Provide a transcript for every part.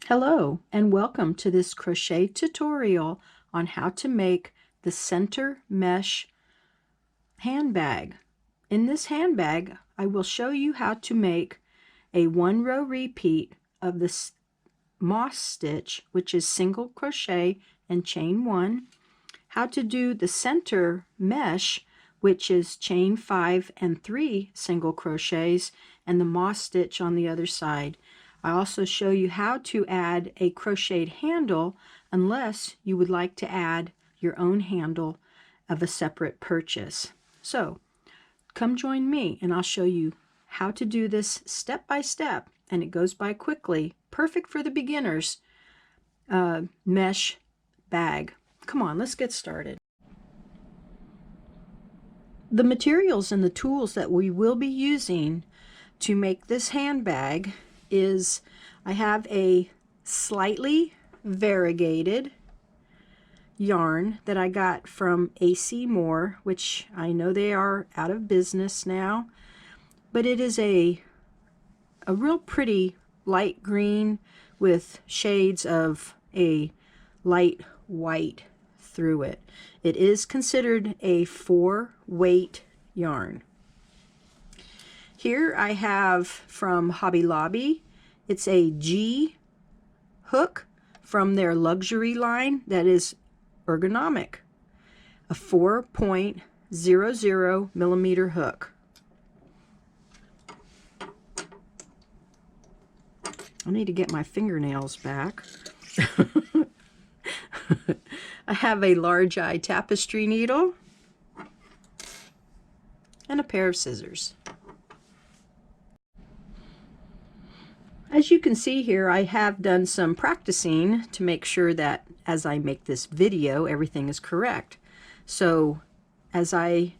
Hello and welcome to this crochet tutorial on how to make the center mesh handbag. In this handbag, I will show you how to make a 1-row repeat of the moss stitch, which is single crochet and chain 1, how to do the center mesh, which is chain 5 and 3 single crochets, and the moss stitch on the other side. I also show you how to add a crocheted handle unless you would like to add your own handle of a separate purchase. So come join me and I'll show you how to do this step by step, and it goes by quickly. Perfect for the beginners mesh bag. Come on, let's get started. The materials and the tools that we will be using to make this handbag is I have a slightly variegated yarn that I got from AC Moore, which I know they are out of business now, but it is a real pretty light green with shades of a light white through it. It is considered a 4-weight yarn. Here I have from Hobby Lobby, it's a G hook from their luxury line that is ergonomic, a 4.00 millimeter hook. I need to get my fingernails back. I have a large eye tapestry needle and a pair of scissors. As you can see here, I have done some practicing to make sure that as I make this video, everything is correct. So as I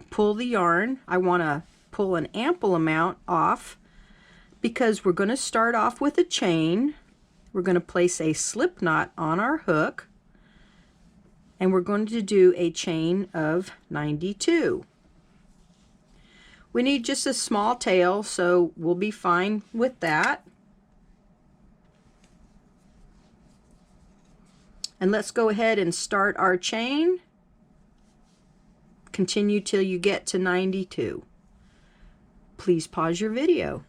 pull the yarn, I want to pull an ample amount off because we're going to start off with a chain. We're going to place a slip knot on our hook, and we're going to do a chain of 92. We need just a small tail, so we'll be fine with that. And let's go ahead and start our chain. Continue till you get to 92. Please pause your video.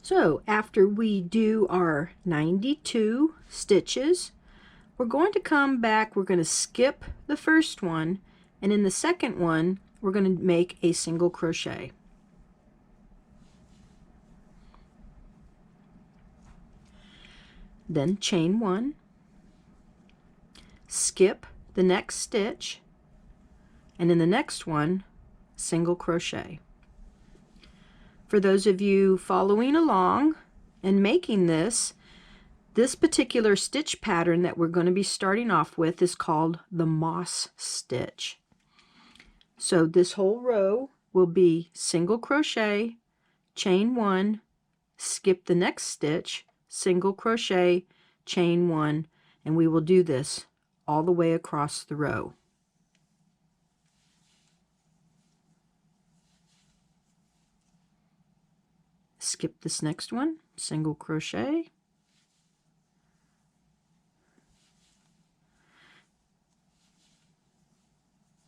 So after we do our 92 stitches, we're going to come back, we're going to skip the first one, and in the second one we're going to make a single crochet. Then chain 1, skip the next stitch, and in the next one single crochet. For those of you following along and making this particular stitch pattern that we're going to be starting off with is called the moss stitch. So this whole row will be single crochet, chain 1, skip the next stitch, single crochet, chain 1, and we will do this all the way across the row. Skip this next one, single crochet,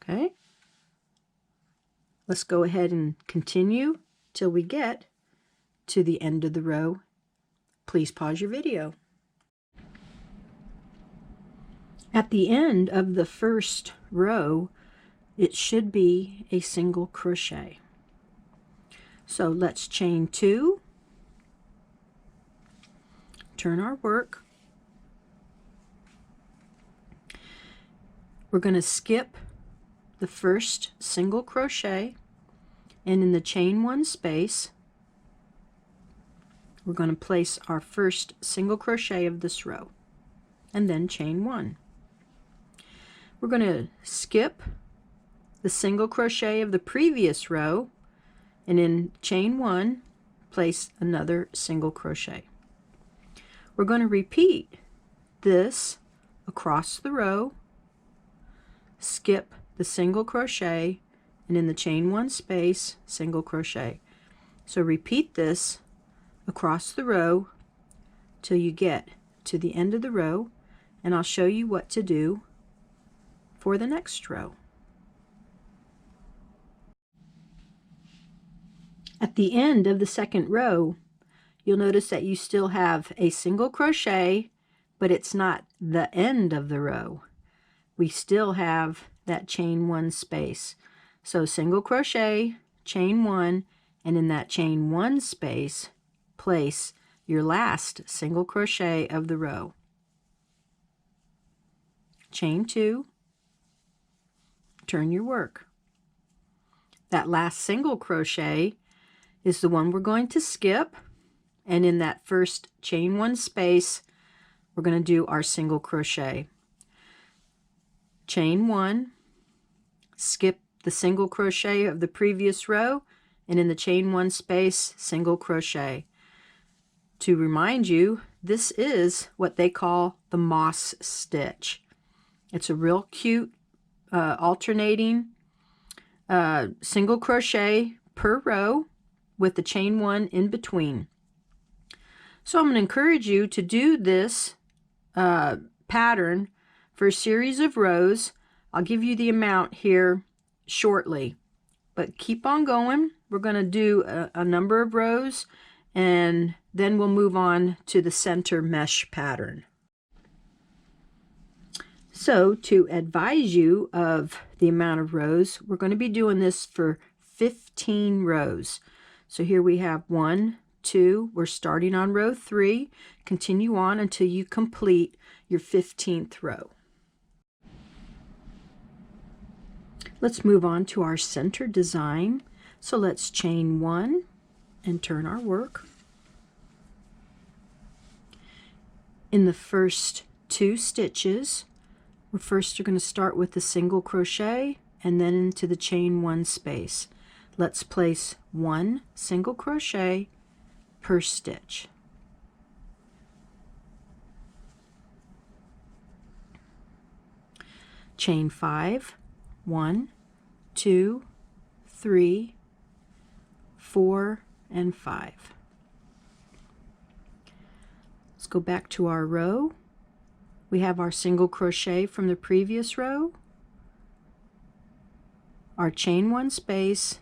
okay. Let's go ahead and continue till we get to the end of the row. Please pause your video. At the end of the first row, it should be a single crochet. So let's chain 2, turn our work. We're going to skip the first single crochet, and in the chain 1 space, we're going to place our first single crochet of this row, and then chain 1. We're going to skip the single crochet of the previous row, and in chain 1 place another single crochet. We're going to repeat this across the row, skip the single crochet, and in the chain 1 space single crochet. So repeat this across the row till you get to the end of the row, and I'll show you what to do for the next row. At the end of the second row, you'll notice that you still have a single crochet, but it's not the end of the row. We still have that chain one space. So single crochet, chain one, and in that chain one space, place your last single crochet of the row. Chain two, turn your work. That last single crochet is the one we're going to skip, and in that first chain one space, we're going to do our single crochet. Chain one, skip the single crochet of the previous row, and in the chain one space, single crochet. To remind you, this is what they call the moss stitch. It's a real cute alternating single crochet per row with the chain one in between. So I'm going to encourage you to do this pattern for a series of rows. I'll give you the amount here shortly, but keep on going. We're going to do a number of rows, and then we'll move on to the center mesh pattern. So to advise you of the amount of rows, we're going to be doing this for 15 rows. So here we have 1, 2, we're starting on row 3, continue on until you complete your 15th row. Let's move on to our center design. So let's chain 1 and turn our work. In the first 2 stitches, we're first going to start with the single crochet and then into the chain 1 space. Let's place 1 single crochet per stitch. Chain 5, 1, 2, 3, 4, and 5. Let's go back to our row. We have our single crochet from the previous row, our chain 1 space,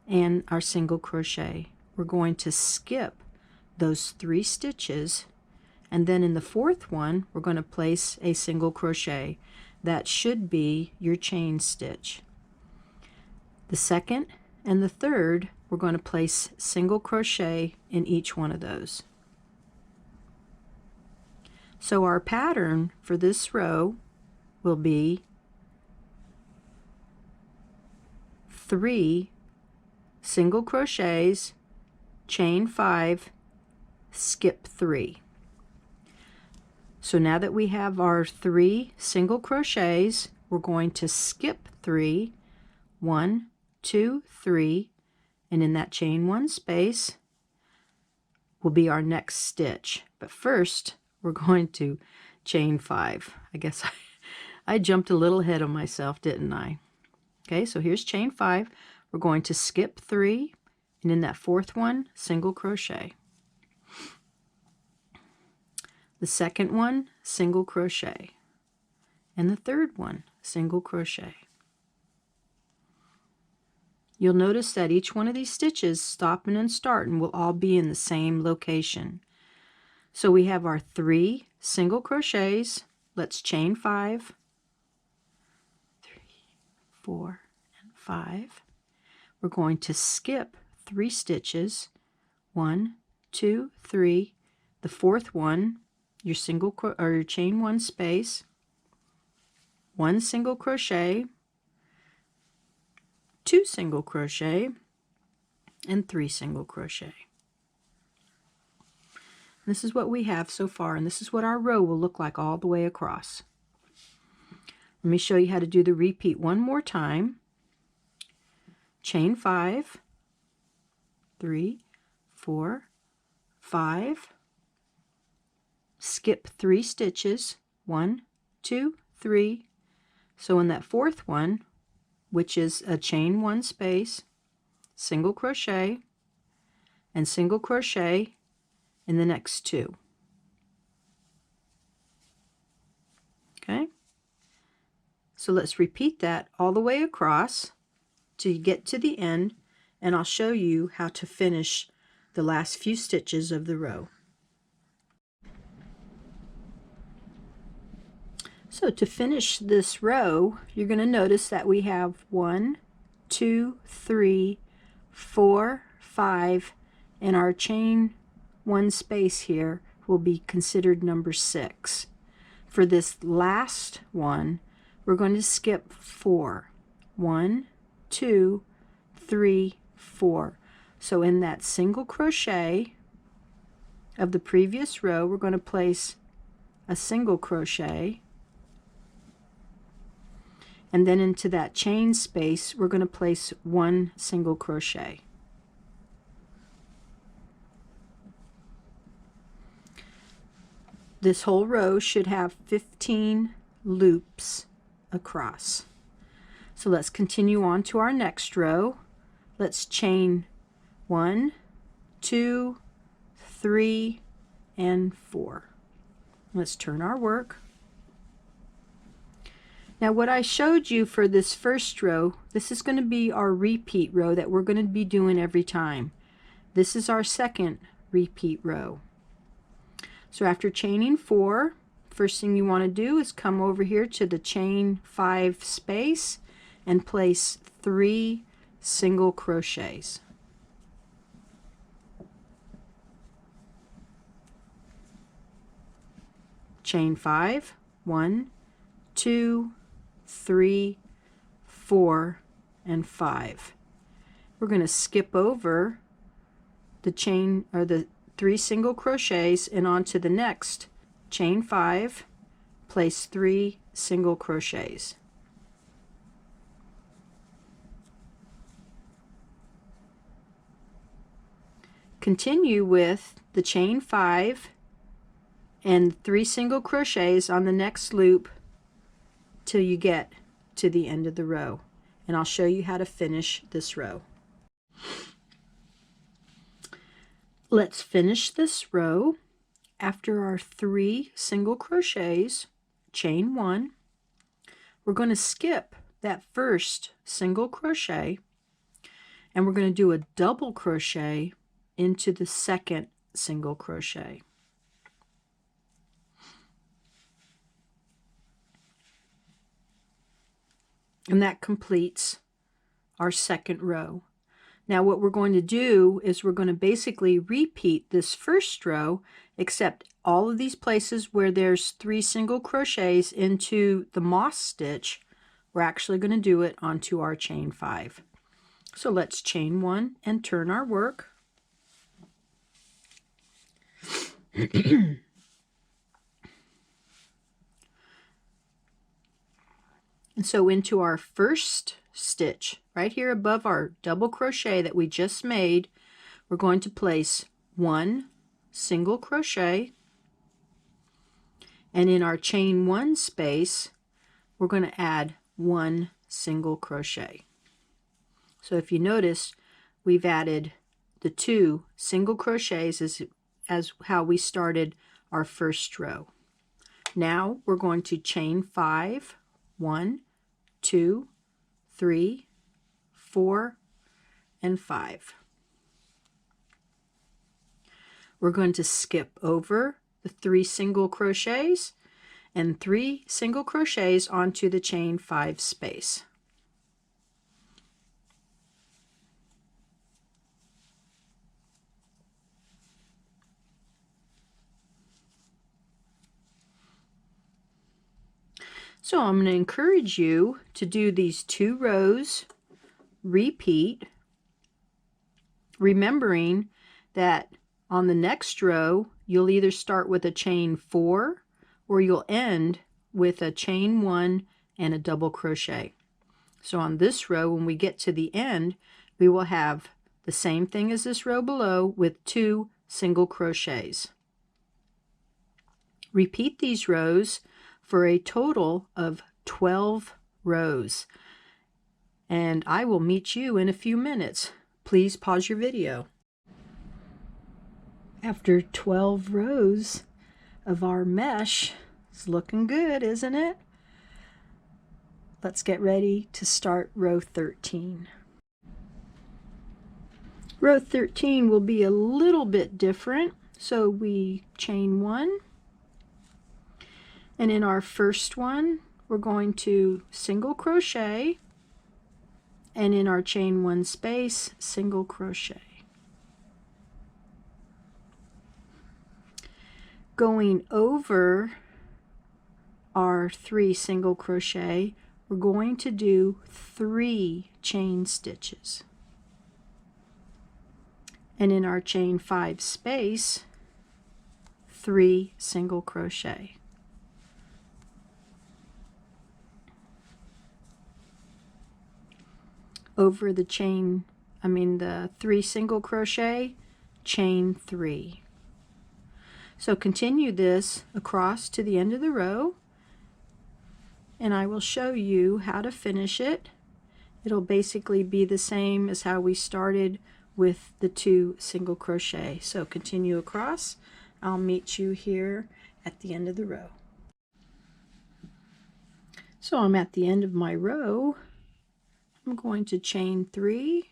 and our single crochet. We're going to skip those 3 stitches, and then in the 4th one we're going to place a single crochet. That should be your chain stitch. The 2nd and the 3rd, we're going to place single crochet in each one of those. So our pattern for this row will be 3 single crochets, chain 5, skip 3. So now that we have our 3 single crochets, we're going to skip 3, 1, 2, 3, and in that chain 1 space will be our next stitch. But first, we're going to chain 5. I guess I jumped a little ahead of myself, didn't I? Okay, so here's chain 5. We're going to skip 3, and in that 4th one, single crochet. The 2nd one, single crochet, and the 3rd one, single crochet. You'll notice that each one of these stitches, stopping and starting, will all be in the same location. So we have our 3 single crochets. Let's chain 5, 3, 4, and 5. We're going to skip 3 stitches, 1, 2, 3. The 4th one, your single or your chain 1 space, 1 single crochet, 2 single crochet, and 3 single crochet. This is what we have so far, and this is what our row will look like all the way across. Let me show you how to do the repeat one more time. Chain 5, 3, 4, 5, skip 3 stitches, 1, 2, 3. So in that 4th one, which is a chain 1 space, single crochet, and single crochet in the next 2. Okay, so let's repeat that all the way across till you get to the end, and I'll show you how to finish the last few stitches of the row. So to finish this row, you're going to notice that we have 1, 2, 3, 4, 5, and our chain 1 space here will be considered number 6. For this last one, we're going to skip 4. 1, 2, 3, 4. So in that single crochet of the previous row, we're going to place a single crochet, and then into that chain space we're going to place 1 single crochet. This whole row should have 15 loops across. So let's continue on to our next row. Let's chain 1, 2, 3, and 4. Let's turn our work. Now what I showed you for this first row, this is going to be our repeat row that we're going to be doing every time. This is our second repeat row. So after chaining 4, first thing you want to do is come over here to the chain 5 space and place 3 single crochets. Chain 5, 1, 2, 3, 4, and 5. We're going to skip over the chain or the 3 single crochets and on to the next chain 5, place 3 single crochets. Continue with the chain 5 and 3 single crochets on the next loop till you get to the end of the row, and I'll show you how to finish this row. Let's finish this row. After our 3 single crochets, chain 1, we're going to skip that first single crochet and we're going to do a double crochet into the second single crochet. And that completes our second row. Now what we're going to do is we're going to basically repeat this first row, except all of these places where there's 3 single crochets into the moss stitch, we're actually going to do it onto our chain 5. So let's chain 1 and turn our work. And so into our first stitch, right here above our double crochet that we just made, we're going to place 1 single crochet, and in our chain 1 space, we're going to add 1 single crochet. So if you notice, we've added the 2 single crochets as how we started our first row. Now we're going to chain 5, 1, 2, 3, 4, and 5. We're going to skip over the 3 single crochets and 3 single crochets onto the chain 5 space. So I'm going to encourage you to do these 2 rows, repeat, remembering that on the next row you'll either start with a chain 4 or you'll end with a chain 1 and a double crochet. So on this row, when we get to the end, we will have the same thing as this row below with 2 single crochets. Repeat these rows for a total of 12 rows. And I will meet you in a few minutes. Please pause your video. After 12 rows of our mesh, it's looking good, isn't it? Let's get ready to start row 13. Row 13 will be a little bit different. So we chain 1, and in our first one we're going to single crochet, and in our chain 1 space, single crochet. Going over our 3 single crochet, we're going to do 3 chain stitches. And in our chain 5 space, 3 single crochet. Over the the 3 single crochet, chain 3. So continue this across to the end of the row, and I will show you how to finish it. It'll basically be the same as how we started with the 2 single crochet. So continue across. I'll meet you here at the end of the row. So I'm at the end of my row. I'm going to chain 3.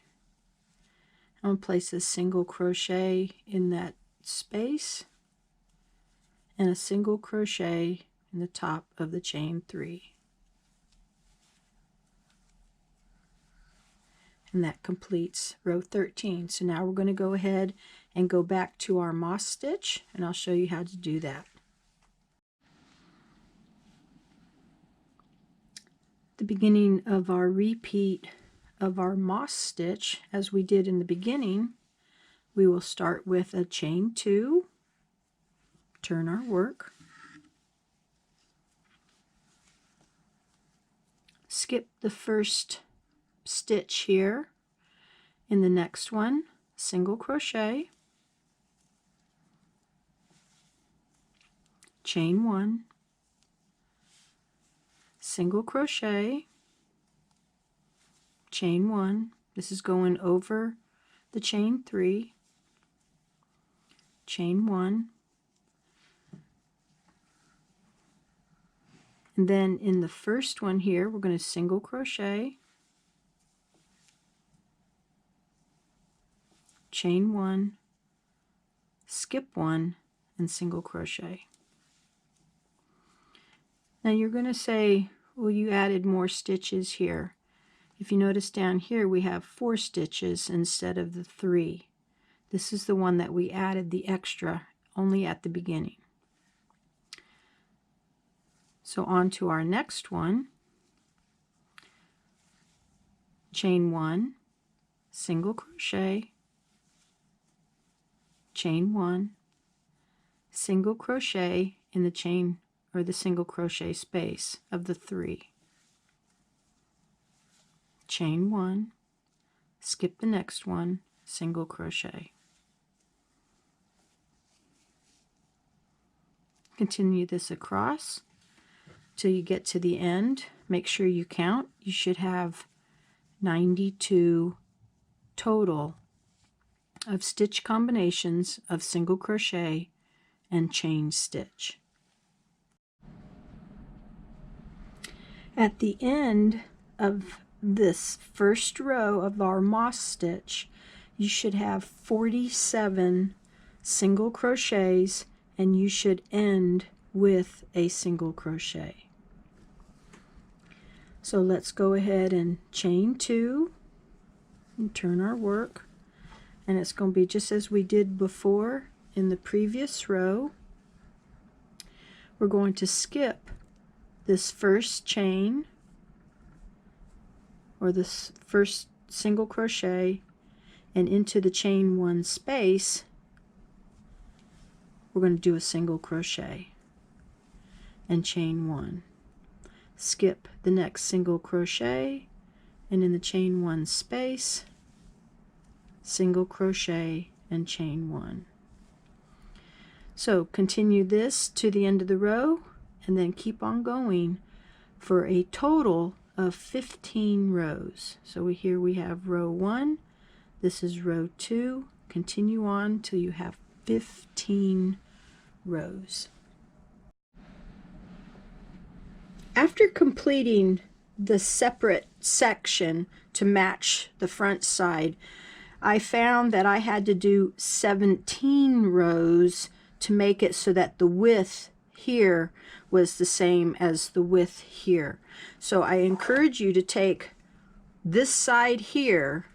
I'm going to place a single crochet in that space and a single crochet in the top of the chain 3. And that completes row 13. So now we're going to go ahead and go back to our moss stitch, and I'll show you how to do that. The beginning of our repeat of our moss stitch, as we did in the beginning, we will start with a chain 2, turn our work, skip the first stitch here. In the next one, single crochet, chain 1, single crochet, chain 1. This is going over the chain 3, chain 1, and then in the first one here we're going to single crochet, chain 1, skip 1, and single crochet. Now you're going to say, well, you added more stitches here. If you notice down here we have 4 stitches instead of the 3. This is the one that we added the extra only at the beginning. So on to our next one, chain 1, single crochet, chain 1, single crochet in the chain or the single crochet space of the 3, chain 1, skip the next one, single crochet. Continue this across till you get to the end. Make sure you count. You should have 92 total of stitch combinations of single crochet and chain stitch. At the end of this first row of our moss stitch, you should have 47 single crochets, and you should end with a single crochet. So let's go ahead and chain 2 and turn our work, and it's going to be just as we did before in the previous row. We're going to skip this first chain or this first single crochet, and into the chain 1 space we're going to do a single crochet and chain 1, skip the next single crochet, and in the chain 1 space, single crochet and chain 1. So continue this to the end of the row and then keep on going for a total of 15 rows. So here we have row 1, this is row 2, continue on till you have 15 rows. After completing the separate section to match the front side, I found that I had to do 17 rows to make it so that the width here was the same as the width here. So I encourage you to take this side here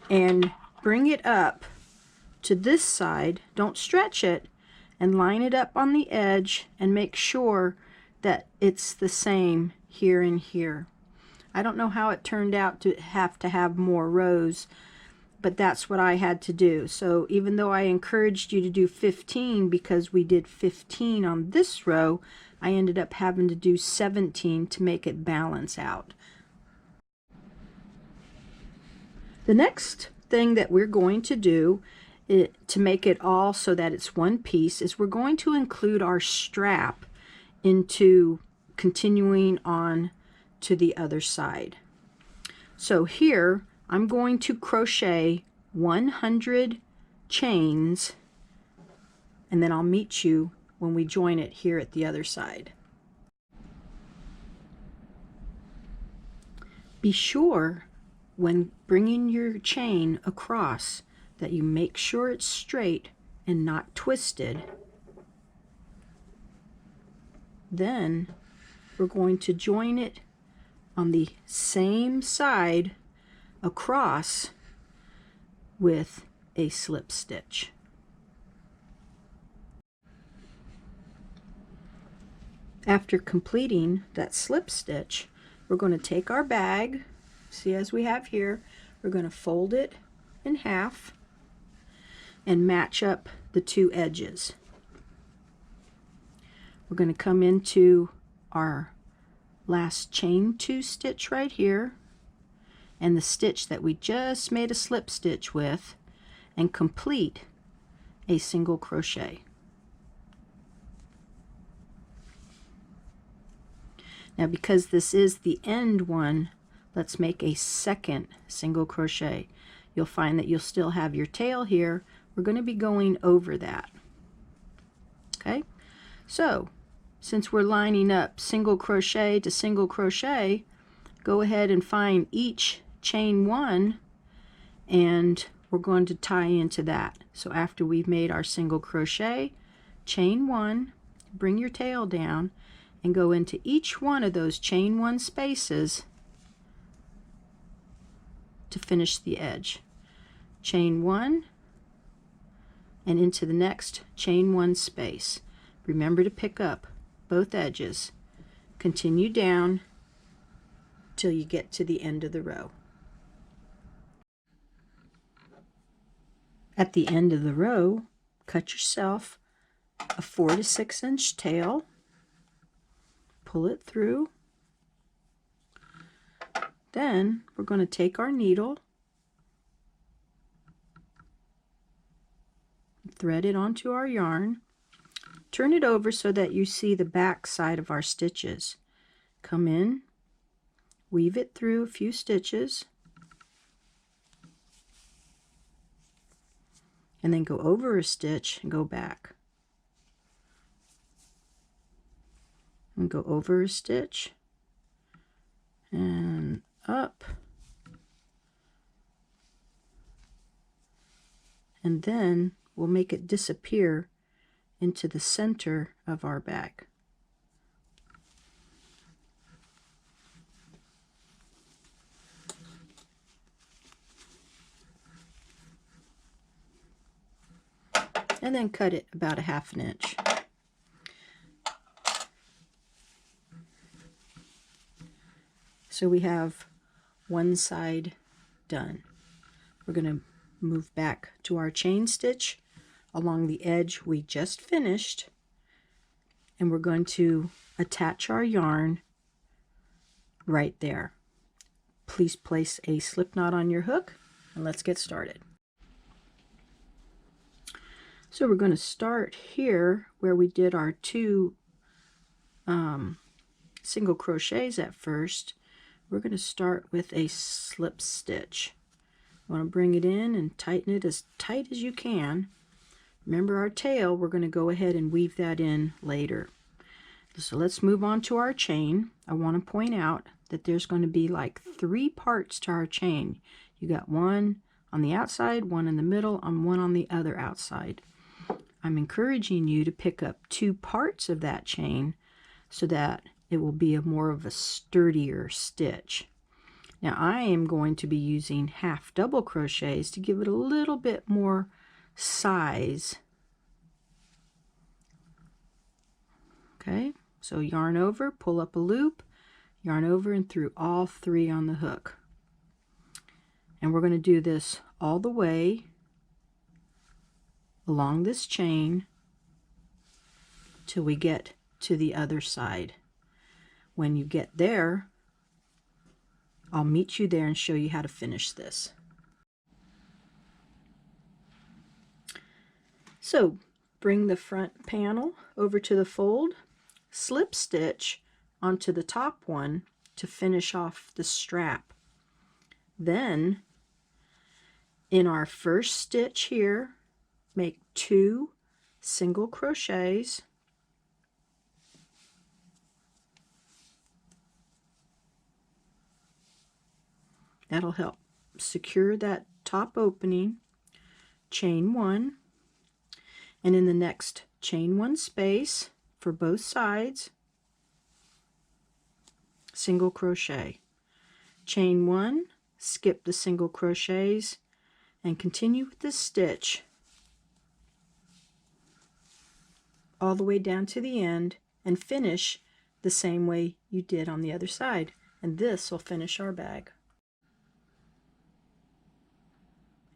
and bring it up to this side. Don't stretch it, and line it up on the edge and make sure that it's the same here and here. I don't know how it turned out to have more rows, but that's what I had to do. So even though I encouraged you to do 15 because we did 15 on this row, I ended up having to do 17 to make it balance out. The next thing that we're going to do to make it all so that it's one piece is we're going to include our strap into continuing on to the other side. So here I'm going to crochet 100 chains, and then I'll meet you when we join it here at the other side. Be sure when bringing your chain across that you make sure it's straight and not twisted. Then we're going to join it on the same side across with a slip stitch. After completing that slip stitch, we're going to take our bag, see, as we have here, we're going to fold it in half and match up the two edges. We're going to come into our last chain 2 stitch right here and the stitch that we just made a slip stitch with and complete a single crochet. Now, because this is the end one, let's make a second single crochet. You'll find that you'll still have your tail here. We're going to be going over that. Okay, so since we're lining up single crochet to single crochet, go ahead and find each chain 1 and we're going to tie into that. So after we've made our single crochet, chain 1, bring your tail down and go into each one of those chain 1 spaces to finish the edge. Chain 1 and into the next chain 1 space. Remember to pick up both edges. Continue down till you get to the end of the row. At the end of the row, cut yourself a 4 to 6 inch tail, pull it through. Then we're going to take our needle, thread it onto our yarn, turn it over so that you see the back side of our stitches. Come in, weave it through a few stitches, and then go over a stitch and go back. And go over a stitch and up, and then we'll make it disappear into the center of our bag. And then cut it about a 1/2 inch. So we have one side done. We're going to move back to our chain stitch along the edge we just finished, and we're going to attach our yarn right there. Please place a slip knot on your hook and let's get started. So we're going to start here where we did our 2 single crochets at first. We're going to start with a slip stitch. You want to bring it in and tighten it as tight as you can. Remember our tail, we're going to go ahead and weave that in later. So let's move on to our chain. I want to point out that there's going to be like 3 parts to our chain. You got one on the outside, one in the middle, and one on the other outside. I'm encouraging you to pick up 2 parts of that chain so that it will be more of a sturdier stitch. Now I am going to be using half double crochets to give it a little bit more size. Okay, so yarn over, pull up a loop, yarn over and through all 3 on the hook. And we're going to do this all the way along this chain till we get to the other side. When you get there, I'll meet you there and show you how to finish this. So bring the front panel over to the fold, slip stitch onto the top one to finish off the strap. Then in our first stitch here, make 2 single crochets, that'll help secure that top opening. Chain 1, and in the next chain 1 space for both sides, single crochet. Chain 1, skip the single crochets, and continue with this stitch all the way down to the end and finish the same way you did on the other side. And this will finish our bag.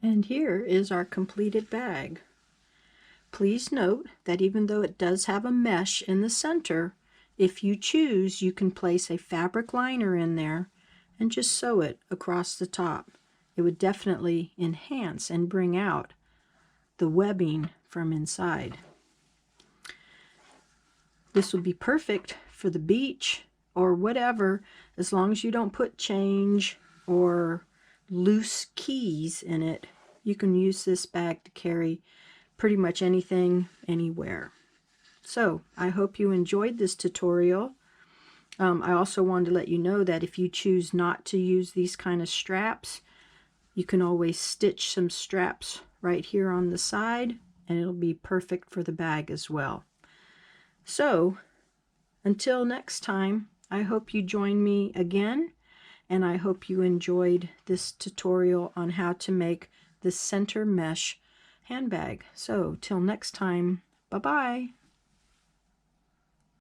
And here is our completed bag. Please note that even though it does have a mesh in the center, if you choose, you can place a fabric liner in there and just sew it across the top. It would definitely enhance and bring out the webbing from inside. This would be perfect for the beach or whatever, as long as you don't put change or loose keys in it. You can use this bag to carry pretty much anything, anywhere. So I hope you enjoyed this tutorial. I also wanted to let you know that if you choose not to use these kind of straps, you can always stitch some straps right here on the side, and it'll be perfect for the bag as well. So until next time, I hope you join me again, and I hope you enjoyed this tutorial on how to make the center mesh handbag. So till next time, bye-bye.